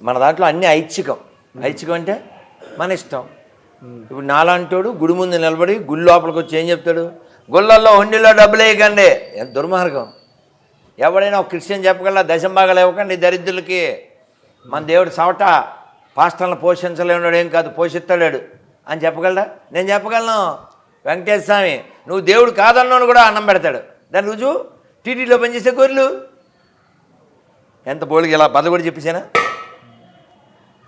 మన దాంట్లో అన్నీ ఐచ్ఛికం. ఐచ్ఛికం అంటే మన ఇష్టం. ఇప్పుడు నాలాంటోడు గుడి ముందు నిలబడి గుడి లోపలికి వచ్చి ఏం చెప్తాడు? గుళ్ళల్లో హుండీలో డబ్బులు వేయకండి. ఎంత దుర్మార్గం. ఎవడైనా ఒక క్రిస్టియన్ చెప్పగల దశంభాగాలు ఇవ్వకండి దరిద్రులకి. మన దేవుడు సవట పాస్టర్లను పోషించలేడు, ఏం కాదు పోషిస్తాడాడు అని చెప్పగలడా? నేను చెప్పగలను. వెంకటేశ్వర స్వామి నువ్వు దేవుడు కాదన్నాను కూడా అన్నం పెడతాడు. దాని రుజువు టీటీలో పనిచేసే గొర్రెలు. ఎంత బోడికి ఇలా బద కూడా చెప్పేసానా?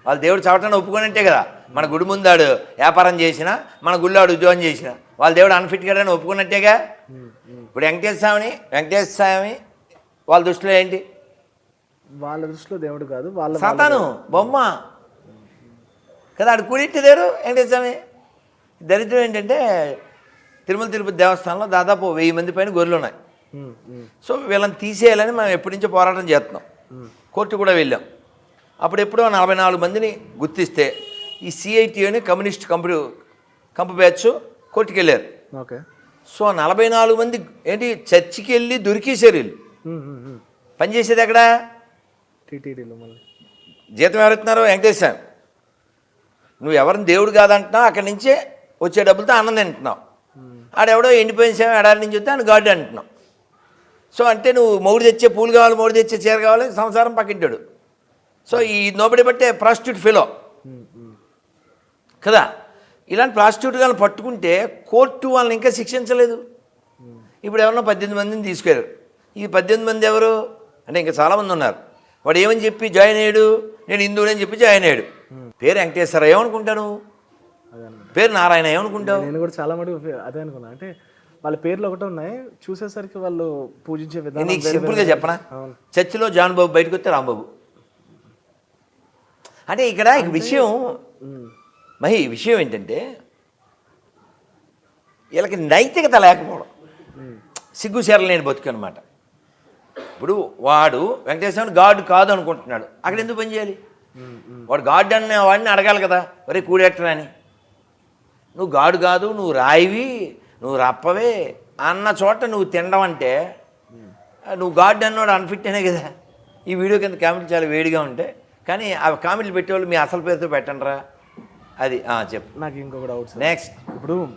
వాళ్ళు దేవుడు చవటాన్ని ఒప్పుకోనంటే కదా. మన గుడి ముందాడు వ్యాపారం చేసినా, మన గుళ్ళో ఆడు ఉద్యోగం చేసినా వాళ్ళ దేవుడు అన్ఫిట్ కాడని ఒప్పుకున్నట్టేగా. ఇప్పుడు వెంకటేశ్వర స్వామి వాళ్ళ దృష్టిలో ఏంటి? వాళ్ళ దృష్టిలో దేవుడు కాదు, వాళ్ళ సాతాను బొమ్మ కదా. ఆడు కూడిట్టేదారు వెంకటేశ్వర స్వామి. దరిద్రం ఏంటంటే తిరుమల తిరుపతి దేవస్థానంలో దాదాపు 1000 మంది పైన గొర్రెలు ఉన్నాయి. సో వీళ్ళని తీసేయాలని మనం ఎప్పటి నుంచో పోరాటం చేస్తున్నాం. కోర్టు కూడా వెళ్ళాం. అప్పుడు ఎప్పుడో 44 మందిని గుర్తిస్తే ఈ సిఐటి అని కమ్యూనిస్ట్ కంపు బ్యాచ్ కోర్టుకు వెళ్ళారు. ఓకే. సో 44 మంది ఏంటి చర్చికి వెళ్ళి దొరికేశారు. వీళ్ళు పనిచేసేది ఎక్కడ? టీటీడీలో. మళ్ళీ జీతం ఎవరెత్తున్నారు? వెంకటేశ్వర. నువ్వు ఎవరిని దేవుడు కాదంటున్నావు, అక్కడి నుంచే వచ్చే డబ్బులతో అన్నం తింటున్నావు. ఆడెవడో ఎండిపోయిన సేవ ఎడారి నుంచి వస్తే ఆయన గార్డు అంటున్నావు. సో అంటే నువ్వు మొగుడు తెచ్చే పూలు కావాలి, మొగుడు తెచ్చే చీర కావాలి, సంసారం పక్కింటాడు. సో ఈ నోబడి బట్టే ప్రాస్టిట్యూట్ ఫెలో కదా. ఇలాంటి ప్రాస్టిట్యూట్ గారిని పట్టుకుంటే కోర్టు వాళ్ళని ఇంకా శిక్షించలేదు. ఇప్పుడు ఎవరన్నా 18 మందిని తీసుకెళ్ళారు. ఈ 18 మంది ఎవరు అంటే ఇంకా చాలామంది ఉన్నారు. వాడు ఏమని చెప్పి జాయిన్ అయ్యాడు? నేను హిందువుని చెప్పి జాయిన్ అయ్యాడు. పేరు వెంకటేశ్వర ఏమనుకుంటాను, పేరు నారాయణ ఏమనుకుంటావు? నేను కూడా చాలా మటుకు అదే అనుకున్నా. అంటే వాళ్ళ పేర్లు ఒకటే ఉన్నాయి, చూసేసరికి వాళ్ళు పూజించే విధానం. నీకు సింపుల్గా చెప్పనా? చర్చిలో జాన్ బాబు బయటకు వస్తే రాంబాబు. అంటే ఇక్కడ విషయం ఈ విషయం ఏంటంటే వీళ్ళకి నైతికత లేకపోవడం, సిగ్గుసేరలు నేను బతుకు అనమాట. ఇప్పుడు వాడు వెంకటేశ్వర గాడ్ కాదు అనుకుంటున్నాడు, అక్కడ ఎందుకు పని చేయాలి? వాడు గాడ్ అనే వాడిని అడగాలి కదా, ఒరే కూడెట్టరా అని. నువ్వు గాడు కాదు, నువ్వు రాయివి, నువ్వు రప్పవే అన్న చోట నువ్వు తినడం అంటే నువ్వు గాడ్ అన్నవాడు అన్ఫిట్ అనే కదా. ఈ వీడియో కింద కామెంట్లు చాలా వేడిగా ఉంటాయి, కానీ ఆ కామెంట్లు పెట్టేవాళ్ళు మీ అసలు పేరుతో పెట్టండి రా. అది చెప్పు. నాకు ఇంకొక డౌట్. నెక్స్ట్ ఇప్పుడు